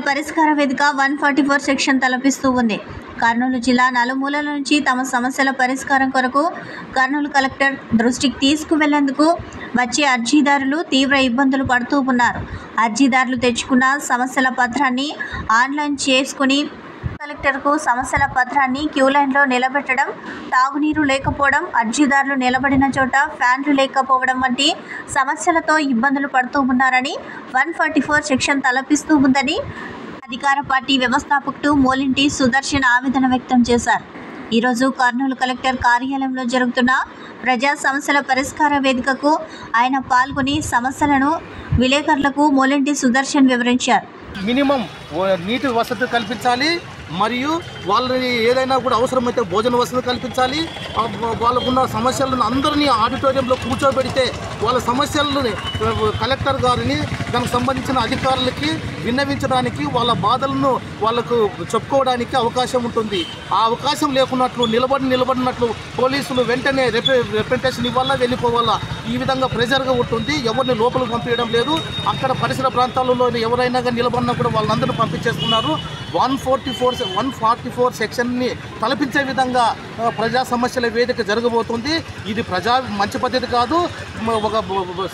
పరిష్కార వేదిక 144 సెక్షన్ తలపిస్తూ ఉంది. కర్నూలు జిల్లా నలుమూలల నుంచి తమ సమస్యల పరిష్కారం కొరకు కర్నూలు కలెక్టర్ దృష్టికి తీసుకువెళ్లేందుకు వచ్చే అర్జీదారులు తీవ్ర ఇబ్బందులు పడుతూ ఉన్నారు. అర్జీదారులు తెచ్చుకున్న సమస్యల పత్రాన్ని ఆన్లైన్ చేసుకుని కలెక్టర్కు సమస్యల పత్రాన్ని క్యూ లైన్లో నిలబెట్టడం, తాగునీరు లేకపోవడం, అర్జీదారులు నిలబడిన చోట ఫ్యాన్లు లేకపోవడం వంటి సమస్యలతో ఇబ్బందులు పడుతూ ఉన్నారని 144 సెక్షన్ తలపిస్తూ ఉందని అధికార పార్టీ వ్యవస్థాపకుడు మోలింటి సుదర్శన్ ఆవేదన వ్యక్తం చేశారు. ఈరోజు కర్నూలు కలెక్టర్ కార్యాలయంలో జరుగుతున్న ప్రజా సమస్యల పరిష్కార వేదికకు ఆయన పాల్గొని సమస్యలను విలేకరులకు మోలింటి సుదర్శన్ వివరించారు. మినిమం నీటి వసతి కల్పించాలి, మరియు వాళ్ళని ఏదైనా కూడా అవసరమైతే భోజన వసతి కల్పించాలి. వాళ్ళకున్న సమస్యలను అందరినీ ఆడిటోరియంలో కూర్చోబెడితే వాళ్ళ సమస్యలని కలెక్టర్ గారిని దానికి సంబంధించిన అధికారులకి విన్నవించడానికి, వాళ్ళ బాధలను వాళ్ళకు చెప్పుకోవడానికి అవకాశం ఉంటుంది. ఆ అవకాశం లేకున్నట్లు నిలబడినట్లు పోలీసులు వెంటనే రిప్రజెంటేషన్ ఇవ్వాలా, వెళ్ళిపోవాలా, ఈ విధంగా ప్రెజర్గా ఉంటుంది. ఎవరిని లోపలికి పంపించడం లేదు. అక్కడ పరిసర ప్రాంతాలలో ఎవరైనా కానీ నిలబడినా కూడా వాళ్ళందరూ పంపించేస్తున్నారు. 144 సెక్షన్ని తలపించే విధంగా ప్రజా సమస్యల వేదిక జరగబోతుంది. ఇది మంచి పద్ధతి కాదు. ఒక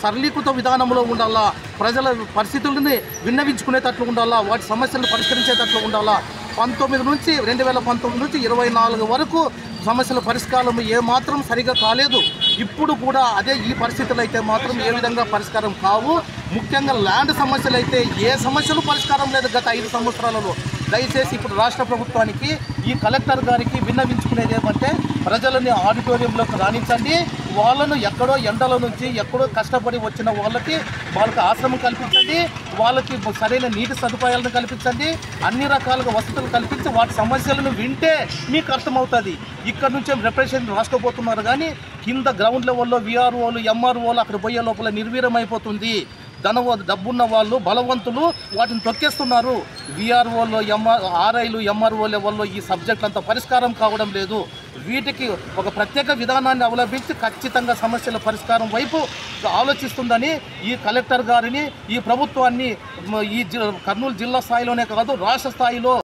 సరళీకృత విధానంలో ఉండాలా, ప్రజల పరిస్థితులని విన్నవించుకునేటట్లు ఉండాలా, వాటి సమస్యలను పరిష్కరించేటట్లు ఉండాలా. 2019 నుంచి 24 వరకు సమస్యల పరిష్కారం ఏమాత్రం సరిగా కాలేదు. ఇప్పుడు కూడా అదే ఈ పరిస్థితులు అయితే మాత్రం ఏ విధంగా పరిష్కారం కావు. ముఖ్యంగా ల్యాండ్ సమస్యలు అయితే ఏ సమస్యలు పరిష్కారం లేదు గత 5 సంవత్సరాలలో. దయచేసి ఇప్పుడు రాష్ట్ర ప్రభుత్వానికి, ఈ కలెక్టర్ గారికి విన్నవించుకునేది ఏమంటే, ప్రజలని ఆడిటోరియంలోకి రాణించండి. వాళ్ళను ఎక్కడో ఎండల నుంచి ఎక్కడో కష్టపడి వచ్చిన వాళ్ళకి ఆశ్రమం కల్పించండి, వాళ్ళకి సరైన నీటి సదుపాయాలను కల్పించండి, అన్ని రకాలుగా వసతులు కల్పించి వాటి సమస్యలను వింటే మీకు అర్థమవుతుంది. ఇక్కడ నుంచే రిప్రజెంటేషన్ రాసుకోబోతున్నారు, కానీ కింద గ్రౌండ్ లెవెల్లో విఆర్ఓలు ఎంఆర్ఓలు అక్కడ పోయే లోపల నిర్వీర్యమైపోతుంది. డబ్బున్న వాళ్ళు, బలవంతులు వాటిని తొక్కేస్తున్నారు. విఆర్ఓలో ఆర్ఐలు ఎంఆర్ఓ లెవెల్లో ఈ సబ్జెక్ట్ అంతా పరిష్కారం కావడం లేదు. వీటికి ఒక ప్రత్యేక విధానాన్ని అవలంబించి ఖచ్చితంగా సమస్యల పరిష్కారం వైపు ఆలోచిస్తుందని ఈ కలెక్టర్ గారిని, ఈ ప్రభుత్వాన్ని ఈ కర్నూలు జిల్లా స్థాయిలోనే కాదు రాష్ట్ర స్థాయిలో